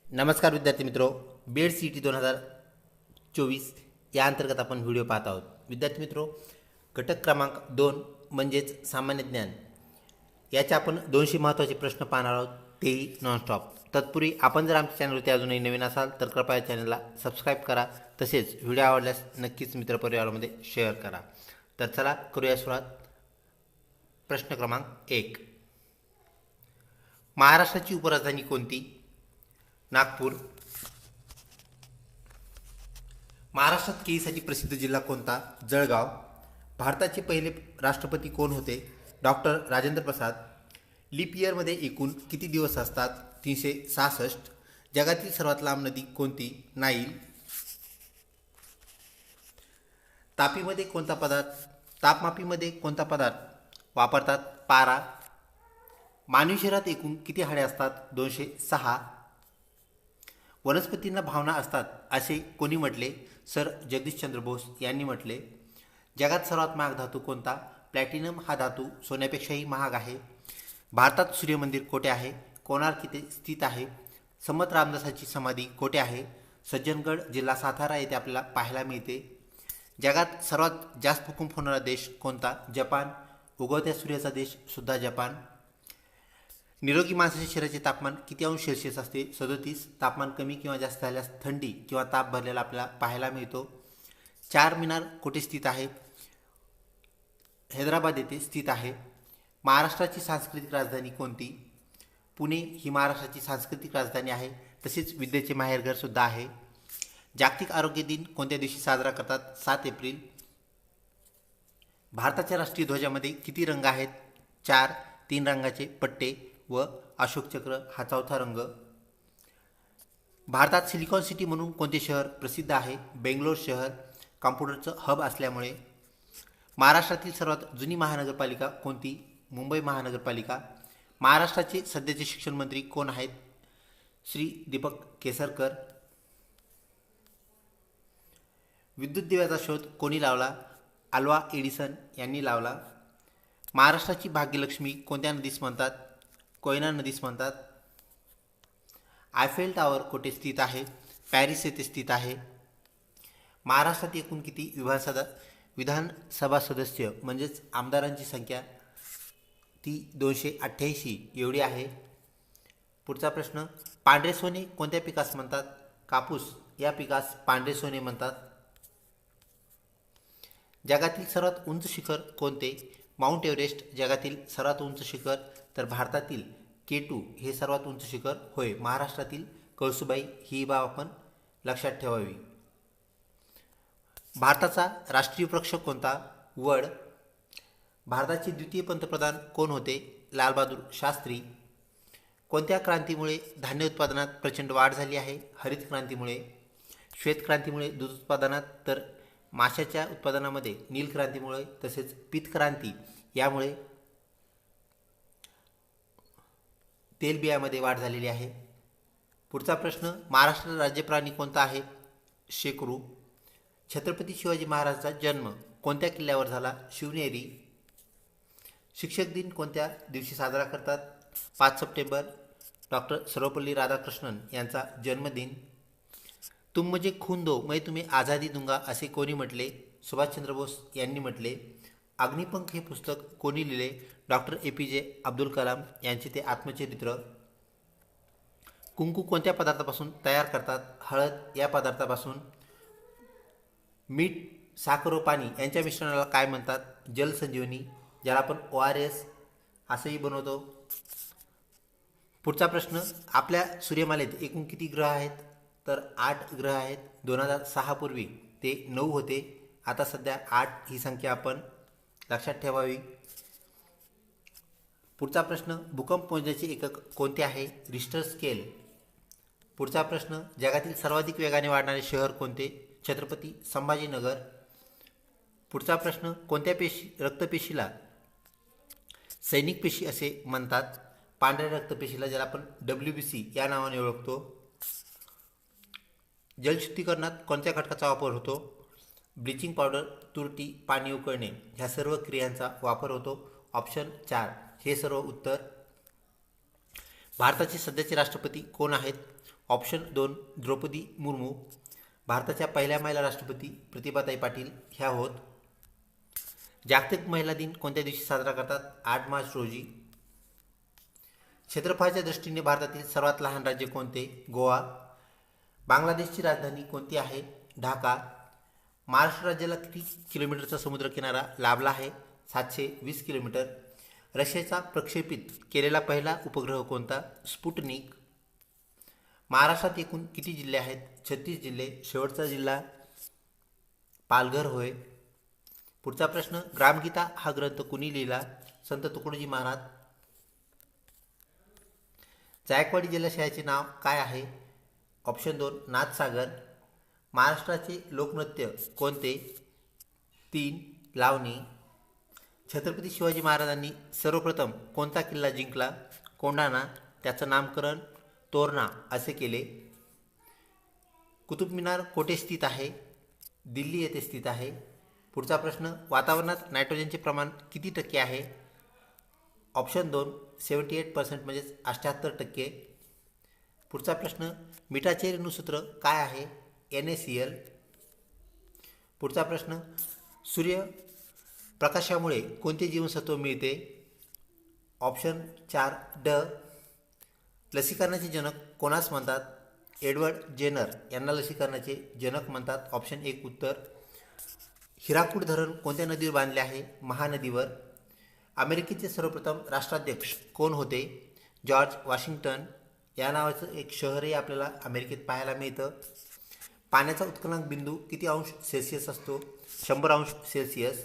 नमस्कार विद्यार्थी मित्रो, बेड सी टी 2024 या अंतर्गत आपण व्हिडिओ पाहत आहोत. विद्यार्थी मित्रो, घटक क्रमांक 2 म्हणजेच सामान्य ज्ञान याचे आपण 200 महत्त्वाचे प्रश्न पाहणार आहोत, तेही नॉनस्टॉप. तत्पूर्वी आपण जर आमच्या चॅनलवरती अजूनही नवीन असाल तर कृपया चॅनलला सबस्क्राईब करा. तसेच व्हिडिओ आवडल्यास नक्कीच मित्रपरिवारामध्ये शेअर करा. तर चला करूया सुरुवात. प्रश्न क्रमांक 1. महाराष्ट्राची उपराजधानी कोणती? नागपूर. महाराष्ट्रात केळीसाठी प्रसिद्ध जिल्हा कोणता? जळगाव. भारताचे पहिले राष्ट्रपती कोण होते? डॉक्टर राजेंद्र प्रसाद. लीप इयरमध्ये एकूण किती दिवस असतात? 366. जगातील सर्वात लांब नदी कोणती? नाईल. तापमापीमध्ये कोणता पदार्थ वापरतात? पारा. मानवी शरीरात एकूण किती हाडे असतात? 206. वनस्पतींना भावना असतात असे कोणी म्हटले? सर जगदीशचंद्र बोस यांनी म्हटले. जगात सर्वात महाग धातू कोणता? प्लॅटिनम हा धातू सोन्यापेक्षाही महाग आहे. भारतात सूर्यमंदिर कोठे आहे? कोणार्क येथे स्थित आहे. समर्थ रामदासाची समाधी कोठे आहे? सज्जनगड, जिल्हा सातारा येथे आपल्याला पाहायला मिळते. जगात सर्वात जास्त भूकंप होणारा देश कोणता? जपान. उगवत्या सूर्याचा देश सुद्धा जपान. निरोगी माणसाच्या शरीराचे तापमान किती अंश सेल्सिअस असते? 37. तापमान कमी किंवा जास्त झाल्यास थंडी किंवा ताप भरलेला आपल्याला पाहायला मिळतो. चार मिनार कुठे स्थित आहे? हैदराबाद येथे स्थित आहे. महाराष्ट्राची सांस्कृतिक राजधानी कोणती? पुणे ही महाराष्ट्राची सांस्कृतिक राजधानी आहे. तसेच विद्येचे माहेरघर सुद्धा आहे. जागतिक आरोग्य दिन कोणत्या दिवशी साजरा करतात? 7 एप्रिल. भारताच्या राष्ट्रीय ध्वजामध्ये किती रंग आहेत? 4. 3 रंगाचे पट्टे व अशोक चक्र हा चौथा रंग. भारतात सिलिकॉन सिटी म्हणून कोणते शहर प्रसिद्ध आहे? बेंगलोर शहर, कॉम्प्युटरचं हब असल्यामुळे. महाराष्ट्रातील सर्वात जुनी महानगरपालिका कोणती? मुंबई महानगरपालिका. महाराष्ट्राचे सध्याचे शिक्षण मंत्री कोण आहेत? श्री दीपक केसरकर. विद्युत दिव्याचा शोध कोणी लावला? अल्वा एडिसन यांनी लावला. महाराष्ट्राची भाग्यलक्ष्मी कोणत्या नदीस म्हणतात? कोयना नदीस म्हणतात. आयफेल टॉवर कुठे स्थित आहे? पॅरिस येथे स्थित आहे. महाराष्ट्रात एकूण किती विधानसभा सदस्य म्हणजेच आमदारांची संख्या ती 288 एवढी आहे. पुढचा प्रश्न. पांढरे सोने कोणत्या पिकास म्हणतात? कापूस या पिकास पांढरे सोने म्हणतात. जगातील सर्वात उंच शिखर कोणते? माउंट एव्हरेस्ट जगातील सर्वात उंच शिखर, तर भारतातील K2 हे सर्वात उंच शिखर होय. महाराष्ट्रातील कळसुबाई ही बाब आपण लक्षात ठेवावी. भारताचा राष्ट्रीय वृक्ष कोणता? वड. भारताचे द्वितीय पंतप्रधान कोण होते? लालबहादूर शास्त्री. कोणत्या क्रांतीमुळे धान्य उत्पादनात प्रचंड वाढ झाली आहे? हरित क्रांतीमुळे. श्वेत क्रांतीमुळे दूध उत्पादनात, तर माशाच्या उत्पादनामध्ये नील क्रांतीमुळे, तसेच पीत क्रांती यामुळे तेलबियामध्ये वाढ झालेली आहे. पुढचा प्रश्न. महाराष्ट्र राज्य प्राणी कोणता आहे? शेकरू. छत्रपती शिवाजी महाराजांचा जन्म कोणत्या किल्ल्यावर झाला? शिवनेरी. शिक्षक दिन कोणत्या दिवशी साजरा करतात? 5 सप्टेंबर. डॉक्टर सर्वपल्ली राधाकृष्णन यांचा जन्मदिन. तुम मुझे खून दो मैं तुम्हें आझादी दूंगा असे कोणी म्हटले? सुभाषचंद्र बोस यांनी म्हटले. अग्निपंख हे पुस्तक कोणी लिहिले? डॉक्टर APJ अब्दुल कलाम यांचे ते आत्मचरित्र. कुंकू कोणत्या पदार्थापासून तयार करतात? हळद या पदार्थापासून. मीठ, साखर व पाणी यांच्या मिश्रणाला काय म्हणतात? जलसंजीवनी, ज्याला आपण ORS असंही बनवतो. पुढचा प्रश्न. आपल्या सूर्यमालेत एकूण किती ग्रह आहेत? तर 8 ग्रह आहेत. 2006 पूर्वी ते 9 होते. आता सध्या 8 ही संख्या आपण लक्षात ठेवावी. पुढचा प्रश्न. भूकंप मोजण्याचे एकक कोणते आहे? Richter scale. पुढचा प्रश्न. जगातील सर्वाधिक वेगाने वाढणारे शहर कोणते? छत्रपती संभाजीनगर. पुढचा प्रश्न. कोणत्या रक्तपेशीला सैनिक पेशी असे म्हणतात? पांढऱ्या रक्तपेशीला, ज्याला आपण WBC या नावाने ओळखतो. जलशुद्धीकरणात कोणत्या घटकाचा वापर होतो? ब्लिचिंग पावडर, तुरटी, पाणी उकळणे ह्या सर्व क्रियांचा वापर होतो. ऑप्शन 4 हे सर्व उत्तर. भारताचे सध्याचे राष्ट्रपती कोण आहेत? ऑप्शन 2 द्रौपदी मुर्मू. भारताच्या पहिल्या महिला राष्ट्रपती प्रतिभाताई पाटील ह्या होत. जागतिक महिला दिन कोणत्या दिवशी साजरा करतात? 8 मार्च रोजी. क्षेत्रफळाच्या दृष्टीने भारतातील सर्वात लहान राज्य कोणते? गोवा. बांगलादेशची राजधानी कोणती आहे? ढाका. महाराष्ट्र राज्याला किती किलोमीटरचा समुद्रकिनारा लाभला आहे? 720 किलोमीटर. रशियाचा प्रक्षेपित केलेला पहिला उपग्रह कोणता? स्पुटनिक. महाराष्ट्रात एकूण किती जिल्हे आहेत? 36 जिल्हे. शेवटचा जिल्हा पालघर होय. पुढचा प्रश्न, ग्रामगीता हा ग्रंथ कुणी लिहिला? संत तुकडोजी महाराज. जायकवाडी जलाशयाचे नाव काय आहे? ऑप्शन 2 नाथसागर. महाराष्ट्राचे लोकनृत्य कोणते? 3 लावणी. छत्रपती शिवाजी महाराजांनी सर्वप्रथम कोणता किल्ला जिंकला? कोंढाणा. त्याचं नामकरण तोरणा असे केले. कुतुब मिनार कोठे स्थित आहे? दिल्ली येथे स्थित आहे. पुढचा प्रश्न, वातावरणात नायट्रोजनचे प्रमाण किती टक्के आहे? ऑप्शन 2 78% म्हणजेच 78%. पुढचा प्रश्न, मिठाचे रेणुसूत्र काय आहे? NaCl. पुढचा प्रश्न, सूर्यप्रकाशामुळे कोणते जीवनसत्व मिळते? ऑप्शन 4 ड. लसीकरणाचे जनक कोणास म्हणतात? एडवर्ड जेनर यांना लसीकरणाचे जनक म्हणतात. ऑप्शन 1 उत्तर. हिराकूड धरण कोणत्या नदीवर बांधले आहे? महानदीवर. अमेरिकेचे सर्वप्रथम राष्ट्राध्यक्ष कोण होते? George Washington. या नावाचं एक शहरही आपल्याला अमेरिकेत पाहायला मिळतं. पाण्याचा उत्क्रांत बिंदू किती अंश सेल्सिअस असतो? 100 अंश सेल्सिअस.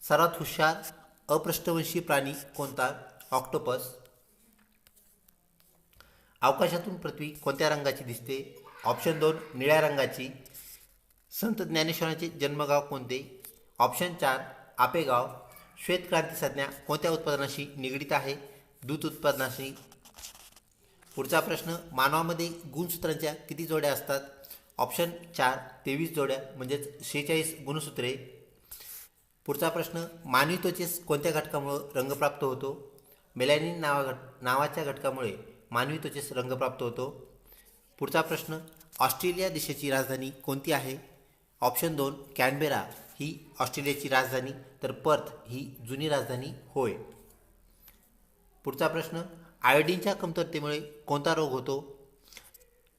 सर्वात हुशार अपृष्ठवंशी प्राणी कोणता? ऑक्टोपस. अवकाशातून पृथ्वी कोणत्या रंगाची दिसते? ऑप्शन 2 निळ्या रंगाची. संत ज्ञानेश्वरांचे जन्मगाव कोणते? ऑप्शन 4 आपेगाव. श्वेत क्रांती संज्ञा कोणत्या उत्पादनाशी निगडीत आहे? दूध उत्पादनाशी. पुढचा प्रश्न, मानवामध्ये गुणसूत्रांच्या किती जोड्या असतात? ऑप्शन 4 23 जोड्या म्हणजेच 46 गुणसूत्रे. पुढचा प्रश्न, मानवी त्वचेस कोणत्या घटकामुळे रंग प्राप्त होतो? मेलॅनिन नावाच्या घटकामुळे मानवी त्वचेस रंग प्राप्त होतो. पुढचा प्रश्न, ऑस्ट्रेलिया देशाची राजधानी कोणती आहे? ऑप्शन 2 कॅनबेरा ही ऑस्ट्रेलियाची राजधानी, तर पर्थ ही जुनी राजधानी होय. पुढचा प्रश्न, आयोडीनच्या कमतरतेमुळे कोणता रोग होतो?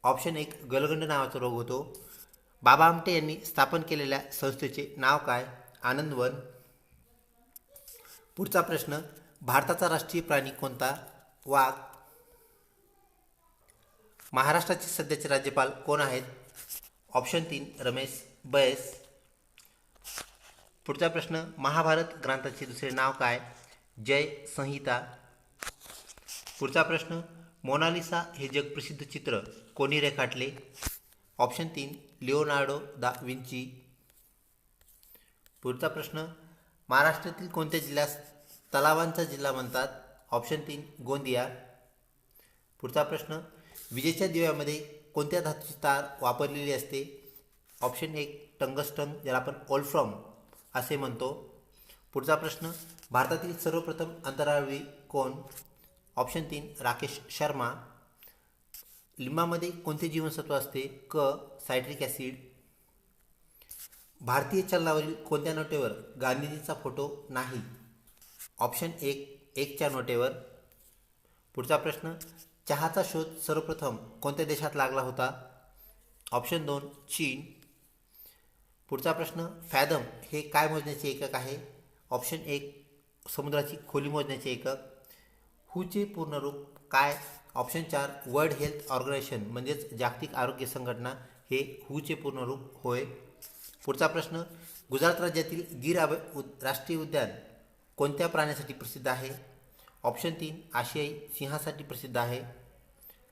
ऑप्शन 1 गलगंड नावाचा रोग होतो. बाबा आमटे यांनी स्थापन केलेल्या संस्थेचे नाव काय? आनंदवन. पुढचा प्रश्न, भारताचा राष्ट्रीय प्राणी कोणता? वाघ. महाराष्ट्राचे सध्याचे राज्यपाल कोण आहेत? ऑप्शन 3 रमेश बैस. पुढचा प्रश्न, महाभारत ग्रंथाचे दुसरे नाव काय? जय संहिता. पुढचा प्रश्न, मोनालिसा हे जगप्रसिद्ध चित्र कोणी रेखाटले? Option 3 Leonardo da Vinci. पुढचा प्रश्न, महाराष्ट्रातील कोणत्या जिल्ह्यास तलावांचा जिल्हा म्हणतात? ऑप्शन 3 गोंदिया. पुढचा प्रश्न, विजेच्या दिव्यामध्ये कोणत्या धातूची तार वापरलेली असते? ऑप्शन 1 टंगस्टन, ज्याला आपण ओल्फ्रॉम असे म्हणतो. पुढचा प्रश्न, भारतातील सर्वप्रथम अंतराळवीर कोण? ऑप्शन 3 राकेश शर्मा. लिंबामध्ये कोणते जीवनसत्व असते? क सायट्रिक ॲसिड. भारतीय चलनावरील कोणत्या नोटेवर गांधीजींचा फोटो नाही? ऑप्शन 1 च्या नोटेवर. पुढचा प्रश्न, चहाचा शोध सर्वप्रथम कोणत्या देशात लागला होता? ऑप्शन 2 चीन. पुढचा प्रश्न, फॅदम हे काय मोजण्याचे एकक आहे? ऑप्शन 1 समुद्राची खोली मोजण्याचे एकक. हूचे पूर्ण रूप काय? ऑप्शन 4 वर्ल्ड हेल्थ ऑर्गनायझेशन म्हणजेच जागतिक आरोग्य संघटना हे हूचे पूर्ण रूप होय. पुढचा प्रश्न, गुजरात राज्यातील गीर राष्ट्रीय उद्यान कोणत्या प्राण्यासाठी प्रसिद्ध आहे? ऑप्शन 3 आशियाई सिंहासाठी प्रसिद्ध आहे.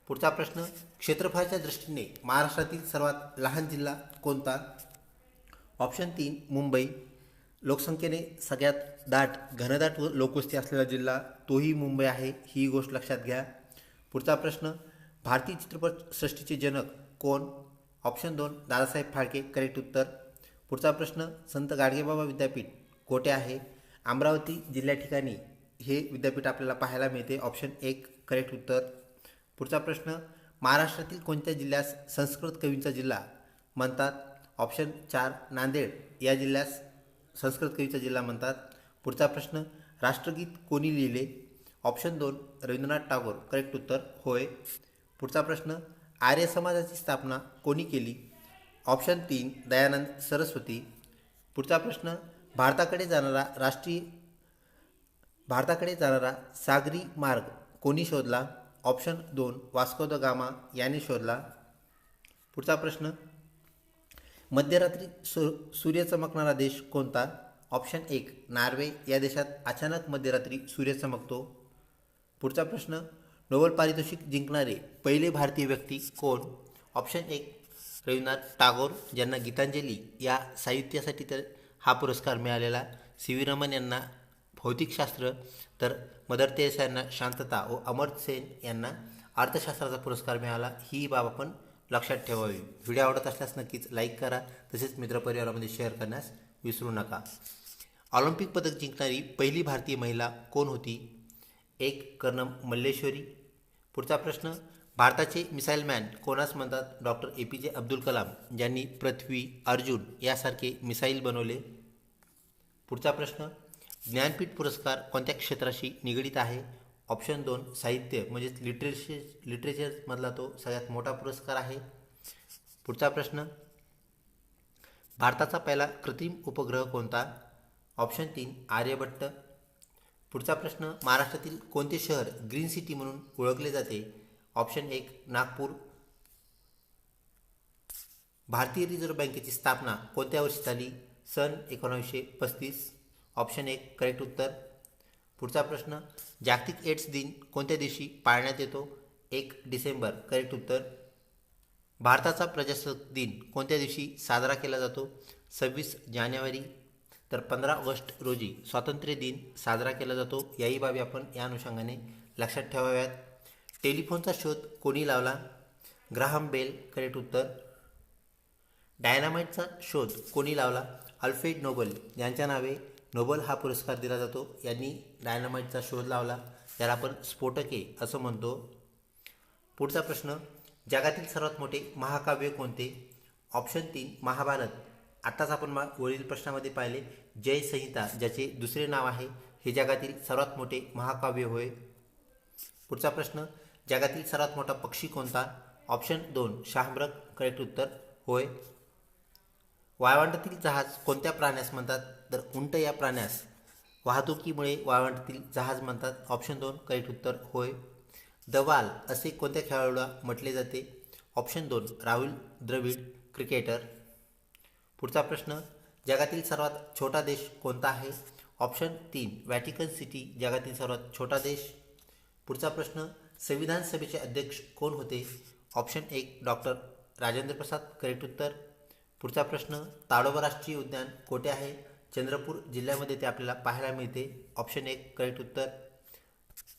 पुढचा प्रश्न, क्षेत्रफळाच्या दृष्टीने महाराष्ट्रातील सर्वात लहान जिल्हा कोणता? ऑप्शन 3 मुंबई. लोकसंख्येने सगळ्यात घनदाट व लोकवस्ती असलेला जिल्हा तोही मुंबई आहे, ही गोष्ट लक्षात घ्या. पुढचा प्रश्न, भारतीय चित्रपट सृष्टीचे जनक कोण? ऑप्शन 2 दादासाहेब फाळके. करेक्ट उत्तर. पुढचा प्रश्न, संत गाडगेबाबा विद्यापीठ कोठे आहे? अमरावती जिल्ह्या ठिकाणी हे विद्यापीठ आपल्याला पाहायला मिळते. ऑप्शन 1 करेक्ट उत्तर. पुढचा प्रश्न, महाराष्ट्रातील कोणत्या जिल्ह्यास संस्कृत कवींचा जिल्हा म्हणतात? ऑप्शन 4 नांदेड या जिल्ह्यास संस्कृत कवीचा जिल्हा म्हणतात. पुढचा प्रश्न, राष्ट्रगीत कोणी लिहिले? ऑप्शन 2 रवींद्रनाथ टागोर. करेक्ट उत्तर होय. पुढचा प्रश्न, आर्य समाजाची स्थापना कोणी केली? ऑप्शन 3 दयानंद सरस्वती. पुढचा प्रश्न, भारताकडे जाणारा सागरी मार्ग कोणी शोधला? ऑप्शन 2 वास्को द गामा यांनी शोधला. पुढचा प्रश्न, मध्यरात्री सूर्य चमकणारा देश कोणता? ऑप्शन 1 नॉर्वे या देशात अचानक मध्यरात्री सूर्य चमकतो. पुढचा प्रश्न, नोबेल पारितोषिक जिंकणारे पहिले भारतीय व्यक्ती कोण? ऑप्शन 1 रवींद्रनाथ टागोर, ज्यांना गीतांजली या साहित्यासाठी तर हा पुरस्कार मिळालेला. सी व्ही रमन यांना भौतिकशास्त्र, तर मदर तेरेसा यांना शांतता व अमर्त्य सेन यांना अर्थशास्त्राचा पुरस्कार मिळाला. ही बाब आपण लक्षात ठेवावी. व्हिडिओ आवडत असल्यास नक्कीच लाईक करा, तसेच मित्रपरिवारामध्ये शेअर करण्यास विसरू नका. ऑलिम्पिक पदक जिंकणारी पहिली भारतीय महिला कोण होती? 1 कर्नल मल्लेश्वरी. पुढचा प्रश्न, भारताचे मिसाईल मॅन कोणास म्हणतात? डॉक्टर APJ अब्दुल कलाम, ज्यांनी पृथ्वी, अर्जुन यासारखे मिसाईल बनवले. पुढचा प्रश्न, ज्ञानपीठ पुरस्कार कोणत्या क्षेत्राशी निगडीत आहे? ऑप्शन 2 साहित्य म्हणजेच लिटरेचरमधला तो सगळ्यात मोठा पुरस्कार आहे. पुढचा प्रश्न, भारताचा पहिला कृत्रिम उपग्रह कोणता? ऑप्शन 3 आर्यभट्ट. पुढचा प्रश्न, महाराष्ट्रातील कोणते शहर ग्रीन सिटी म्हणून ओळखले जाते? ऑप्शन 1 नागपूर. भारतीय रिझर्व्ह बँकेची स्थापना कोणत्या वर्षी झाली? सन 1935. ऑप्शन 1 करेक्ट उत्तर. पुढचा प्रश्न, जागतिक एड्स दिन कोणत्या दिवशी पाळण्यात येतो? 1 डिसेंबर. करेक्ट उत्तर. भारताचा प्रजासत्ताक दिन कोणत्या दिवशी साजरा केला जातो? 26 जानेवारी. तर 15 ऑगस्ट रोजी स्वातंत्र्य दिन साजरा केला जातो. याही बाबी आपण या अनुषंगाने लक्षात ठेवाव्यात. टेलिफोनचा शोध कोणी लावला? Graham bell. करेक्ट उत्तर. डायनामाइटचा शोध कोणी लावला? अल्फ्रेड नोबल, यांच्या नावे नोबल हा पुरस्कार दिला जातो. यांनी डायनामाइटचा शोध लावला, त्याला आपण स्फोटके असं म्हणतो. पुढचा प्रश्न, जगातील सर्वात मोठे महाकाव्य कोणते? ऑप्शन 3 महाभारत. आत्ताच आपण वरील प्रश्नामध्ये पाहिले जय संहिता, ज्याचे दुसरे नाव आहे, हे जगातील सर्वात मोठे महाकाव्य होय. पुढचा प्रश्न, जगातील सर्वात मोठा पक्षी कोणता? ऑप्शन 2 शाहमृग. करेक्ट उत्तर होय. वाळवंटातील जहाज कोणत्या प्राण्यास म्हणतात? तर उंट या प्राण्यास वाहतुकीमुळे वाळवंटातील जहाज म्हणतात. ऑप्शन 2 करेक्ट उत्तर होय. द वाल असे कोणत्या खेळाडूला म्हटले जाते? Option 2 Rahul Dravid, cricketer. पुढचा प्रश्न, जगातील सर्वात छोटा देश कोणता आहे? ऑप्शन 3 व्हॅटिकन सिटी, जगातील सर्वात छोटा देश. पुढचा प्रश्न, संविधान सभेचे अध्यक्ष कोण होते? Option 1 doctor Rajendra Prasad. Correct उत्तर. पुढचा प्रश्न, ताडोबा राष्ट्रीय उद्यान कोठे आहे? चंद्रपूर जिल्ह्यामध्ये ते आपल्याला पाहायला मिळते. ऑप्शन 1 करेक्ट उत्तर.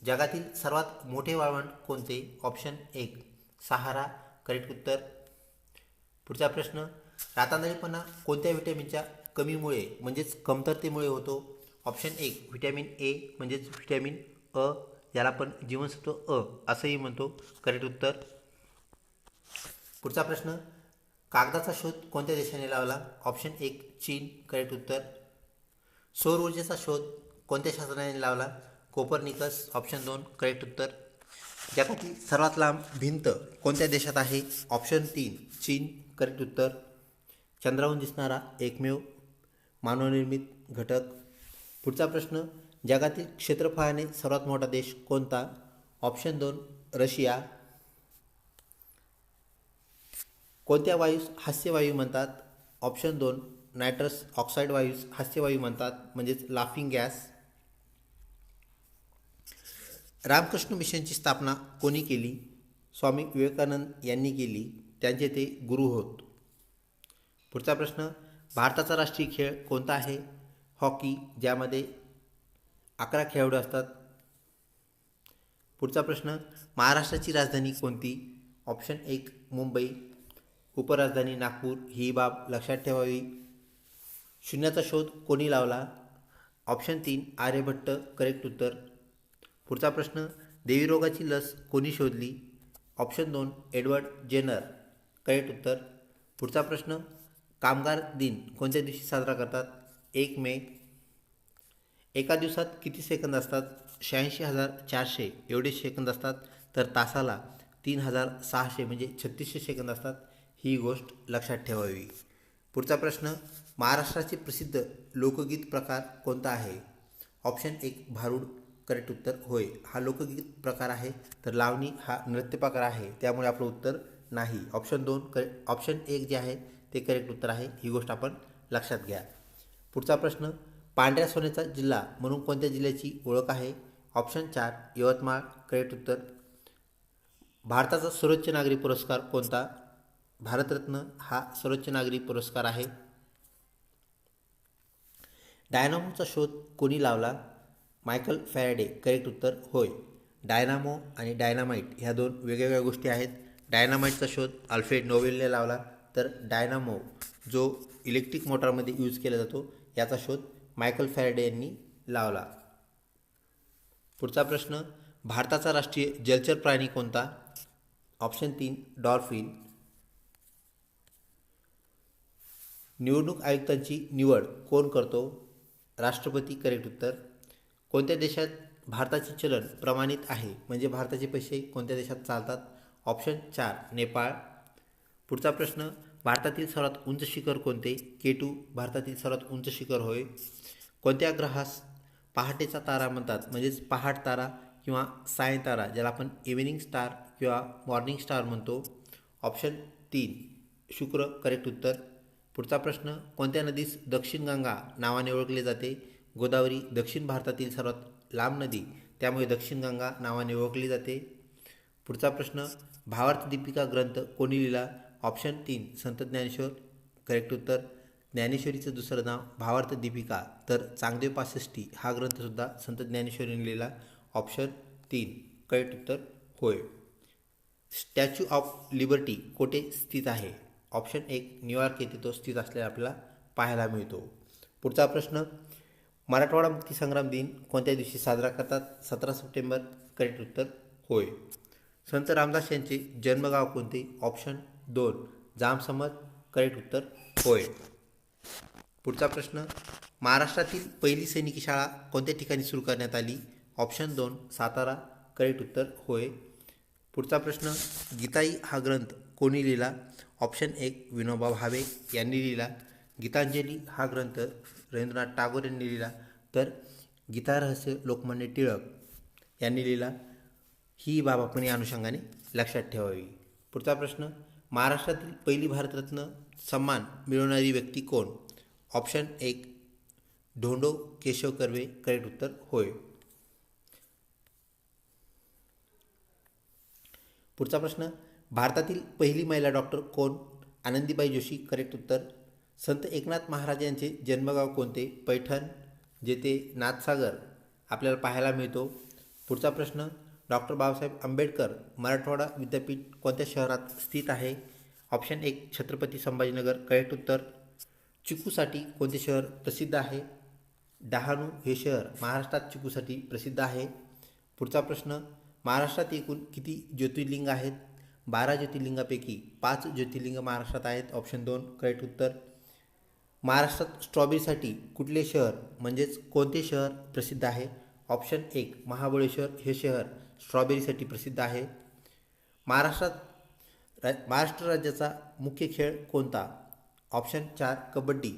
जगातील सर्वात मोठे वाळवंट कोणते? ऑप्शन 1 सहारा. करेक्ट उत्तर. पुढचा प्रश्न, रातआंधळेपणा कोणत्या व्हिटॅमिनच्या कमीमुळे म्हणजेच कमतरतेमुळे होतो? ऑप्शन 1 व्हिटॅमिन ए म्हणजेच व्हिटॅमिन अ, याला आपण जीवनसत्व अ असंही म्हणतो. करेक्ट उत्तर. पुढचा प्रश्न, कागदाचा शोध कोणत्या देशाने लावला? ऑप्शन 1 चीन. करेक्ट उत्तर. सौर ऊर्जेचा शोध कोणत्या शास्त्रज्ञाने लावला? कोपर्निकस. ऑप्शन 2 करेक्ट उत्तर. जगातील सर्वात लांब भिंत कोणत्या देशात आहे? ऑप्शन 3 चीन. करेक्ट उत्तर. चंद्रावरून दिसणारा एकमेव मानवनिर्मित घटक. पुढचा प्रश्न, जगातील क्षेत्रफळाने सर्वात मोठा देश कोणता? Option 2 Russia. कोणत्या वायूस हास्यवायू म्हणतात? ऑप्शन 2 नायट्रस ऑक्साईड वायूस हास्यवायू म्हणतात, म्हणजेच लाफिंग गॅस. रामकृष्ण मिशनची स्थापना कोणी केली? स्वामी विवेकानंद यांनी केली, त्यांचे ते गुरु होत. पुढचा प्रश्न, भारताचा राष्ट्रीय खेळ कोणता आहे? हॉकी, ज्यामध्ये 11 खेळाडू असतात. पुढचा प्रश्न, महाराष्ट्राची राजधानी कोणती? ऑप्शन 1 मुंबई, उपराजधानी नागपूर. ही बाब लक्षात ठेवावी. शून्याचा शोध कोणी लावला? ऑप्शन 3 आर्यभट्ट. करेक्ट उत्तर. पुढचा प्रश्न, देवी रोगाची लस कोणी शोधली? Option 2 Edward Jenner. करेक्ट उत्तर. पुढचा प्रश्न, कामगार दिन कोणत्या दिवशी साजरा करतात? 1 मे. एका दिवसात किती सेकंद असतात? 86,400 एवढे सेकंद असतात. तर तासाला 3,600 म्हणजे 3600 सेकंद असतात. ही गोष्ट लक्षात ठेवावी. पुढचा प्रश्न, महाराष्ट्राचे प्रसिद्ध लोकगीत प्रकार कोणता आहे? ऑप्शन 1 भारूड. करेक्ट उत्तर. होय, हा लोकगीत प्रकार आहे. तर लावणी हा नृत्य प्रकार आहे, त्यामुळे आपलं उत्तर नाही. ऑप्शन 1 जे आहे ते करेक्ट उत्तर आहे. ही गोष्ट आपण लक्षात घ्या. पुढचा प्रश्न, पांढऱ्या सोन्याचा जिल्हा म्हणून कोणत्या जिल्ह्याची ओळख आहे? ऑप्शन 4 यवतमाळ. करेक्ट उत्तर. भारताचा सर्वोच्च नागरी पुरस्कार कोणता? भारतरत्न हा सर्वोच्च नागरी पुरस्कार आहे. डायनामोचा शोध कोणी लावला? Michael Faraday. करेक्ट उत्तर. होय, डायनामो आणि डायनामाइट ह्या दोन वेगवेगळ्या गोष्टी आहेत. डायनामाइटचा शोध अल्फ्रेड नोबेलने लावला, तर डायनामो जो इलेक्ट्रिक मोटारमध्ये यूज केला जातो याचा शोध मायकल फॅरेडे यांनी लावला. पुढचा प्रश्न, भारताचा राष्ट्रीय जलचर प्राणी कोणता? Option 3 dolphin. निवडणूक आयुक्तांची निवड कोण करतो? राष्ट्रपती. करेक्ट उत्तर. कोणत्या देशात भारताचे चलन प्रमाणित आहे, म्हणजे भारताचे पैसे कोणत्या देशात चालतात? ऑप्शन 4 नेपाळ. पुढचा प्रश्न, भारतातील सर्वात उंच शिखर कोणते? K2 भारतातील सर्वात उंच शिखर होय. कोणत्या ग्रहास पहाटेचा तारा म्हणतात, म्हणजेच पहाट तारा किंवा सायं तारा, ज्याला आपण इव्हिनिंग स्टार किंवा मॉर्निंग स्टार म्हणतो? ऑप्शन 3 शुक्र. करेक्ट उत्तर. पुढचा प्रश्न, कोणत्या नदीस दक्षिण गंगा नावाने ओळखले जाते? गोदावरी दक्षिण भारतातील सर्वात लांब नदी, त्यामुळे दक्षिण गंगा नावाने ओळखली जाते. पुढचा प्रश्न, भावार्थ दीपिका ग्रंथ कोणी लिहिला? ऑप्शन 3 संत ज्ञानेश्वर. करेक्ट उत्तर. ज्ञानेश्वरीचं दुसरं नाव भावार्थ दीपिका, तर चांगदेव पासष्टी हा ग्रंथसुद्धा संत ज्ञानेश्वरीने लिहिला. ऑप्शन 3 करेक्ट उत्तर. होय. स्टॅच्यू ऑफ लिबर्टी कोठे स्थित आहे? ऑप्शन 1 न्यूयॉर्क येथे तो स्थित असलेला आपल्याला पाहायला मिळतो. पुढचा प्रश्न, मराठवाडा मुक्तीसंग्राम दिन कोणत्या दिवशी साजरा करतात? 17 सप्टेंबर. करेक्ट उत्तर. होय. संत रामदास यांचे जन्मगाव कोणते? ऑप्शन 2 जामसमत. करेक्ट उत्तर. होय. पुढचा प्रश्न, महाराष्ट्रातील पहिली सैनिकी शाळा कोणत्या ठिकाणी सुरू करण्यात आली? ऑप्शन 2 सातारा. करेक्ट उत्तर. होय. पुढचा प्रश्न, गीताई हा ग्रंथ कोणी लिहिला? ऑप्शन 1 विनोबा भावे यांनी लिहिला. गीतांजली हा ग्रंथ रवींद्रनाथ टागोर यांनी लिहिला, तर गीता रहस्य लोकमान्य टिळक यांनी लिहिला. ही बाब आपण या अनुषंगाने लक्षात ठेवावी. पुढचा प्रश्न, महाराष्ट्रातील पहिली भारतरत्न सन्मान मिळवणारी व्यक्ती कोण? ऑप्शन 1 धोंडो केशव कर्वे. करेक्ट उत्तर. होय. पुढचा प्रश्न, भारतातील पहिली महिला डॉक्टर कोण? आनंदीबाई जोशी. करेक्ट उत्तर. संत एकनाथ महाराज यांचे जन्मगाव कोणते? पैठण, जेथे नाथसागर आपल्याला पाहायला मिळतो. पुढचा प्रश्न, डॉक्टर बाबासाहेब आंबेडकर मराठवाडा विद्यापीठ कोणत्या शहरात स्थित आहे? ऑप्शन 1 छत्रपती संभाजीनगर. करेक्ट उत्तर. चिकूसाठी कोणते शहर प्रसिद्ध आहे? डहाणू हे शहर महाराष्ट्रात चिकूसाठी प्रसिद्ध आहे. पुढचा प्रश्न, महाराष्ट्रात एकूण किती ज्योतिर्लिंग आहेत? 12 ज्योतिर्लिंगापैकी 5 ज्योतिर्लिंग महाराष्ट्रात आहेत. ऑप्शन 2 करेक्ट उत्तर. महाराष्ट्रात स्ट्रॉबेरीसाठी कुठले शहर, म्हणजेच कोणते शहर प्रसिद्ध आहे? ऑप्शन 1 महाबळेश्वर हे शहर स्ट्रॉबेरीसाठी प्रसिद्ध आहे. महाराष्ट्र राज्याचा मुख्य खेळ कोणता? ऑप्शन 4 कबड्डी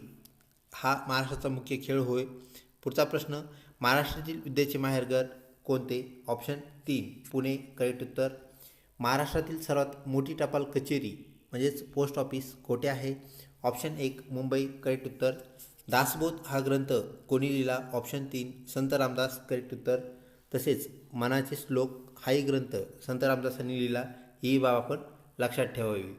हा महाराष्ट्राचा मुख्य खेळ होय. पुढचा प्रश्न, महाराष्ट्रातील विद्येचे माहेरघर कोणते? ऑप्शन 3 पुणे. करेक्ट उत्तर. महाराष्ट्रातील सर्वात मोठी टपाल कचेरी म्हणजेच पोस्ट ऑफिस कोठे आहे? ऑप्शन 1 मुंबई. करेक्ट उत्तर. दासबोध हा ग्रंथ कोणी लिहिला? ऑप्शन 3 संत रामदास. करेक्ट उत्तर. तसेच मनाचे श्लोक हाही ग्रंथ संत रामदासांनी लिहिला. ही बाब आपण लक्षात ठेवावी.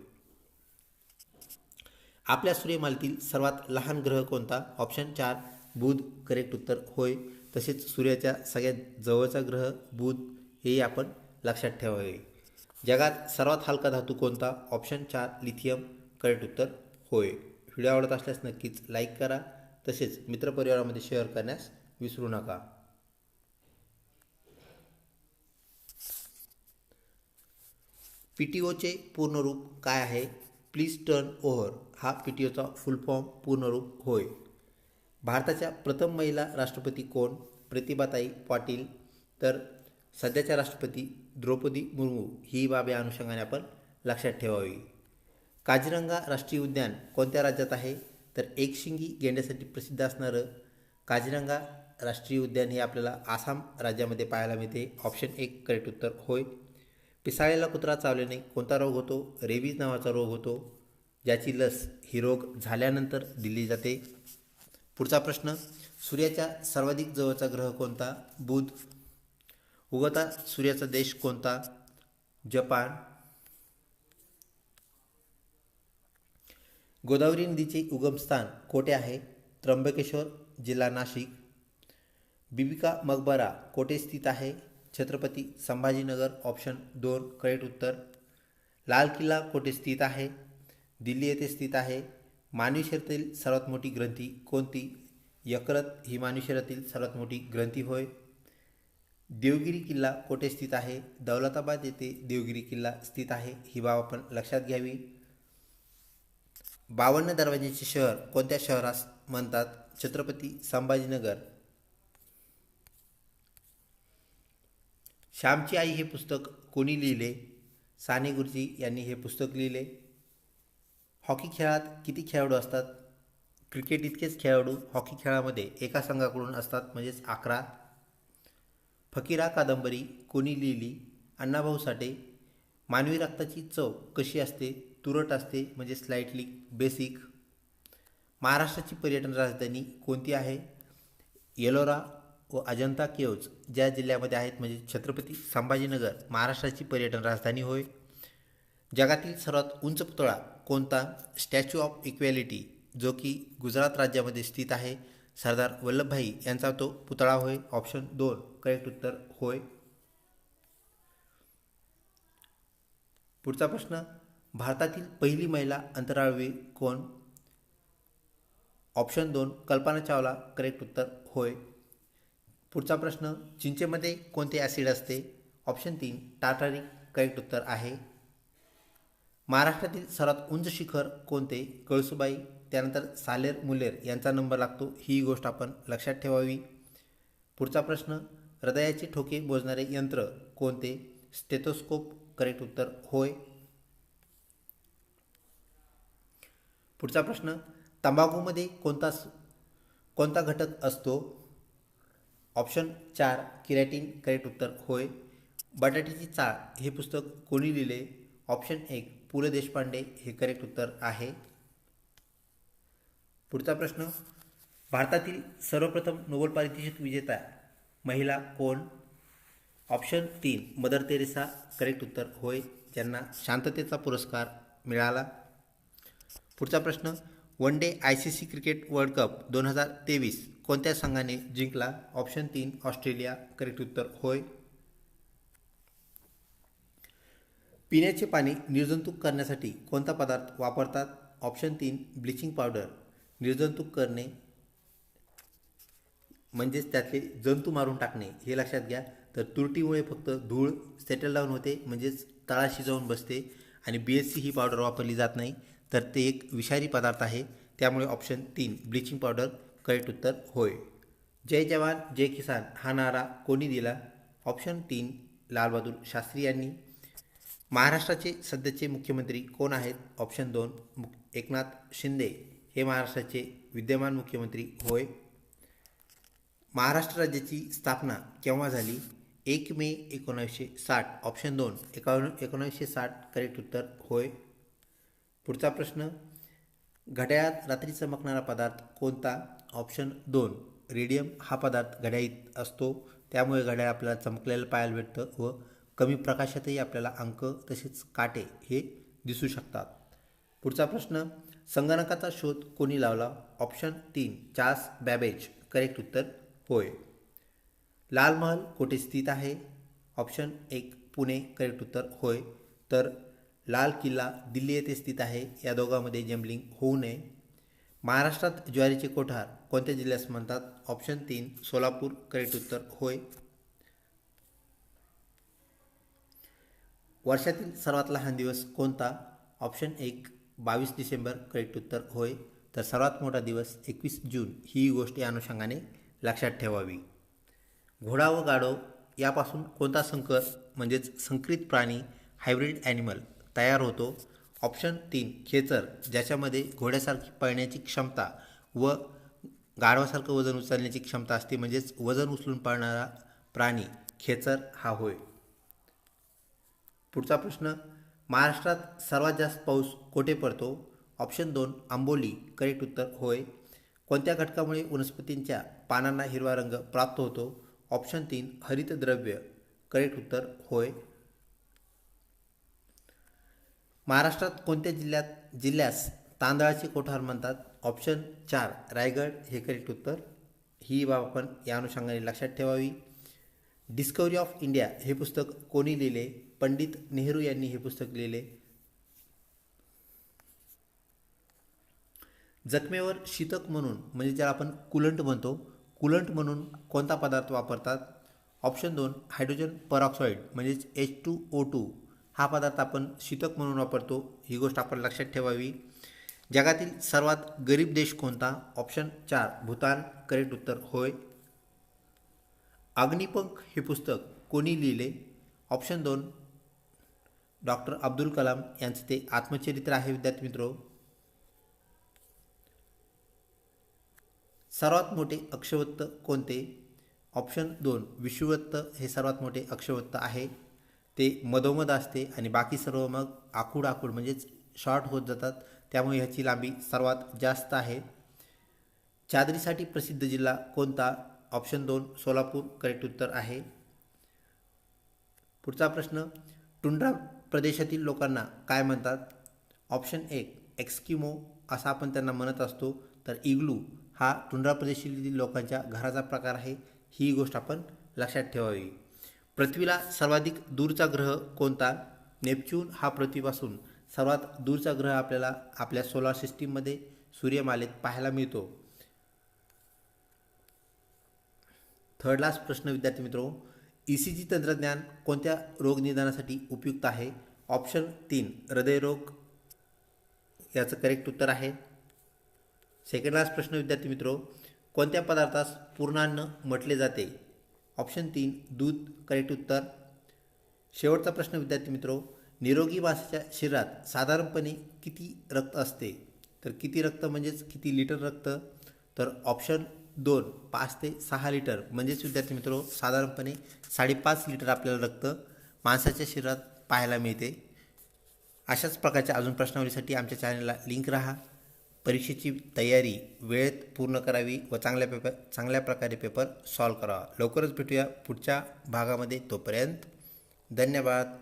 आपल्या सूर्यमालेतील सर्वात लहान ग्रह कोणता? ऑप्शन 4 बुध. करेक्ट उत्तर. होय. तसेच सूर्याच्या सगळ्यात जवळचा ग्रह बुध, हेही आपण लक्षात ठेवावे. जगात सर्वात हलका धातू कोणता? Option 4 lithium. करेक्ट उत्तर. होय. व्हिडिओ आवडत असल्यास नक्कीच लाईक करा, तसेच मित्रपरिवारामध्ये शेअर करण्यास विसरू नका. PTOचे पूर्ण रूप काय आहे? प्लीज टर्न ओव्हर हा PTOचा फुल फॉर्म पूर्ण रूप होय. भारताच्या प्रथम महिला राष्ट्रपती कोण? प्रतिभाताई पाटील. तर सध्याच्या राष्ट्रपती द्रौपदी मुर्मू. ही बाब या अनुषंगाने आपण लक्षात ठेवावी. काझीरंगा राष्ट्रीय उद्यान कोणत्या राज्यात आहे? तर एकशिंगी गेंड्यासाठी प्रसिद्ध असणारं काझीरंगा राष्ट्रीय उद्यान हे आपल्याला आसाम राज्यामध्ये पाहायला मिळते. ऑप्शन 1 करेक्ट उत्तर होय. पिसाळलेला कुत्रा चावल्याने कोणता रोग होतो? रेबीज नावाचा रोग होतो, ज्याची लस ही रोग झाल्यानंतर दिली जाते. पुढचा प्रश्न, सूर्याच्या सर्वाधिक जवळचा ग्रह कोणता? बुध. उगवता सूर्याचा देश कोणता? जपान. गोदावरी नदीचे उगमस्थान कोठे आहे? त्र्यंबकेश्वर, जिल्हा नाशिक. बीबी का मकबरा कोठे स्थित आहे? छत्रपती संभाजीनगर. ऑप्शन 2 करेक्ट उत्तर. लाल किल्ला कोठे स्थित आहे? दिल्ली येथे स्थित आहे. मानवी शरीरातील सर्वात मोठी ग्रंथी कोणती? यकृत ही मानवी शरीरातील सर्वात मोठी ग्रंथी होय. देवगिरी किल्ला कोठे स्थित आहे? दौलताबाद येथे देवगिरी किल्ला स्थित आहे. ही बाब आपण लक्षात घ्यावी. 52 दरवाजांचे शहर कोणत्या शहरास म्हणतात? छत्रपती संभाजीनगर. श्यामची आई हे पुस्तक कोणी लिहिले? साने गुरुजी यांनी हे पुस्तक लिहिले. हॉकी खेळात किती खेळाडू असतात? क्रिकेट इतकेच खेळाडू हॉकी खेळामध्ये एका संघाकडून असतात, म्हणजेच 11. फकीरा कादंबरी कोणी लिहिली? अण्णाभाऊ साठे. मानवी रक्ताची चव कशी असते? तुरट असते, म्हणजे स्लाइटली बेसिक. महाराष्ट्राची पर्यटन राजधानी कोणती आहे? येलोरा व अजंता केव्ज ज्या जिल्ह्यामध्ये आहेत, म्हणजे छत्रपती संभाजीनगर महाराष्ट्राची पर्यटन राजधानी होय. जगातील सर्वात उंच पुतळा कोणता? स्टॅच्यू ऑफ इक्वॅलिटी, जो की गुजरात राज्यामध्ये स्थित आहे. सरदार वल्लभभाई यांचा तो पुतळा होय. ऑप्शन 2 करेक्ट उत्तर होय. पुढचा प्रश्न, भारतातील पहिली महिला अंतराळवीर कोण? ऑप्शन 2 कल्पना चावला. करेक्ट उत्तर होय. पुढचा प्रश्न, चिंचेमध्ये कोणते ॲसिड असते? Option 3 tartaric. करेक्ट उत्तर आहे. महाराष्ट्रातील सर्वात उंच शिखर कोणते? कळसुबाई. त्यानंतर सालेर मुलेर यांचा नंबर लागतो, ही गोष्ट आपण लक्षात ठेवावी. पुढचा प्रश्न, हृदयाचे ठोके मोजणारे यंत्र कोणते? स्टेथोस्कोप. करेक्ट उत्तर होय. पुढचा प्रश्न, तंबाखूमध्ये कोणता घटक असतो? ऑप्शन 4 किरॅटिन. करेक्ट उत्तर होय. बटाट्याची चाळ हे पुस्तक कोणी लिहिले? ऑप्शन 1 पु ल देशपांडे. हे करेक्ट उत्तर आहे. पुढचा प्रश्न, भारतातील सर्वप्रथम नोबेल पारितोषिक विजेता महिला कोण? Option 3 mother Theresa. करेक्ट उत्तर होय, ज्यांना शांततेचा पुरस्कार मिळाला. पुढचा प्रश्न, one day ICC cricket world cup 2023 कोणत्या संघाने जिंकला? Option 3 Australia. करेक्ट उत्तर होय. पिण्याचे पाणी निर्जंतुक करण्यासाठी कोणता पदार्थ वापरतात? Option 3 bleaching powder. निर्जंतुक करणे म्हणजेच त्यातले जंतू मारून टाकणे, हे लक्षात घ्या. तर तुरटीमुळे फक्त धूळ सेटल डाऊन होते, म्हणजेच तळाशी जाऊन बसते, आणि BSC ही पावडर वापरली जात नाही, तर ते एक विषारी पदार्थ आहे. त्यामुळे ऑप्शन 3 ब्लिचिंग पावडर करेक्ट उत्तर होय. जय जवान जय किसान हा नारा कोणी दिला? ऑप्शन 3 लालबहादूर शास्त्री यांनी. महाराष्ट्राचे सध्याचे मुख्यमंत्री कोण आहेत? ऑप्शन 2 एकनाथ शिंदे. हे महाराष्ट्राचे विद्यमान मुख्यमंत्री होय. महाराष्ट्र राज्याची स्थापना केव्हा झाली? 1 मे 1960. ऑप्शन 2 1960. करेक्ट उत्तर होय. पुढचा प्रश्न, घड्याळात रात्री चमकणारा पदार्थ कोणता? Option 2 radium. हा पदार्थ घड्याळीत असतो, त्यामुळे घड्याळ आपल्याला चमकलेलं पाहायला भेटतं व कमी प्रकाशातही आपल्याला अंक तसेच काटे हे दिसू शकतात. पुढचा प्रश्न, संगणकाचा शोध कोणी लावला? Option 3 Charles Babbage. करेक्ट उत्तर होय. लाल महल कोठे स्थित आहे? ऑप्शन 1 पुणे. करेक्ट उत्तर होय. तर लाल किल्ला दिल्ली येथे स्थित आहे. या दोघांमध्ये जम्बलिंग होऊ नये. महाराष्ट्रात ज्वारीचे कोठार कोणत्या जिल्ह्यास म्हणतात? ऑप्शन 3 सोलापूर. करेक्ट उत्तर होय. वर्षातील सर्वात लहान दिवस कोणता? ऑप्शन 1 22 डिसेंबर करेक्ट उत्तर होय. तर सर्वात मोठा दिवस 21 जून ही गोष्ट या अनुषंगाने लक्षात ठेवावी. घोडा व गाढव यापासून कोणता संकर म्हणजेच संकरित प्राणी हायब्रिड ॲनिमल तयार होतो? ऑप्शन 3 खेचर, ज्याच्यामध्ये घोड्यासारखी पळण्याची क्षमता व गाढवासारखं वजन उचलण्याची क्षमता असते, म्हणजेच वजन उचलून पळणारा प्राणी खेचर हा होय. पुढचा प्रश्न, महाराष्ट्रात सर्वात जास्त पाऊस कोठे पडतो? ऑप्शन 2 आंबोली करेक्ट उत्तर होय. कोणत्या घटकामुळे वनस्पतींच्या पानांना हिरवा रंग प्राप्त होतो? ऑप्शन 3 हरितद्रव्य करेक्ट उत्तर होय. महाराष्ट्रात कोणत्या जिल्ह्यास तांदळाचे कोठार म्हणतात? ऑप्शन 4 रायगड हे करेक्ट उत्तर. ही बाब आपण या अनुषंगाने लक्षात ठेवावी. डिस्कवरी ऑफ इंडिया हे पुस्तक कोणी लिहिले? पंडित नेहरू यांनी हे पुस्तक लिहिले. जखमेवर शीतक म्हणून म्हणजे ज्याला आपण कुलंट म्हणतो, कुलंट म्हणून कोणता पदार्थ वापरतात? ऑप्शन 2 हायड्रोजन परऑक्साईड म्हणजेच H2O2 हा पदार्थ आपण शीतक म्हणून वापरतो. ही गोष्ट आपण लक्षात ठेवावी. जगातील सर्वात गरीब देश कोणता? ऑप्शन 4 भूतान करेक्ट उत्तर होय. अग्निपंख हे पुस्तक कोणी लिहिले? ऑप्शन 2 डॉक्टर अब्दुल कलाम यांचे ते आत्मचरित्र आहे. विद्यार्थी मित्रो, सर्वात मोठे अक्षवत्त कोणते? ऑप्शन 2 विषुवत्त हे सर्वात मोठे अक्षवत्त आहे. ते मधोमध असते आणि बाकी सर्व मग आखूड म्हणजेच शॉर्ट होत जातात, त्यामुळे ह्याची लांबी सर्वात जास्त आहे. चादरीसाठी प्रसिद्ध जिल्हा कोणता? ऑप्शन 2 सोलापूर करेक्ट उत्तर आहे. पुढचा प्रश्न, टुंड्रा प्रदेशातील लोकांना काय म्हणतात? ऑप्शन 1 एक्स्किमो असं आपण त्यांना म्हणत असतो. तर इग्लू हा टुंड्रा प्रदेशातील लोकांच्या घराचा प्रकार आहे. ही गोष्ट आपण लक्षात ठेवावी. पृथ्वीला सर्वाधिक दूरचा ग्रह कोणता? नेपच्यून हा पृथ्वीपासून सर्वात दूरचा ग्रह आपल्याला आपल्या सोलार सिस्टीममध्ये सूर्यमालेत पाहायला मिळतो. थर्ड लास्ट प्रश्न विद्यार्थी मित्रो, ECG तंत्रज्ञान कोणत्या रोग निदानासाठी उपयुक्त आहे? ऑप्शन 3 हृदयरोग याचं करेक्ट उत्तर आहे. सेकंड लास्ट प्रश्न विद्यार्थी मित्रो, कोणत्या पदार्थास पूर्णान्न म्हटले जाते? ऑप्शन 3 दूध करेक्ट उत्तर. शेवटचा प्रश्न विद्यार्थी मित्रो, निरोगी माणसाच्या शरीरात साधारणपणे किती रक्त असते? तर किती रक्त म्हणजेच किती लिटर रक्त? तर ऑप्शन 2 5 ते 6 लिटर म्हणजेच विद्यार्थी मित्रो साधारणपणे 5.5 लिटर आपल्याला रक्त माणसाच्या शरीरात पाहायला मिळते. अशाच प्रकारच्या अजून प्रश्नावलीसाठी आमच्या चॅनलला लिंक राहा. परीक्षेची तयारी वेळेत पूर्ण करावी व चांगल्या प्रकारे पेपर सॉल्व करावा. लवकरच भेटूया पुढच्या भागामध्ये. तोपर्यंत धन्यवाद.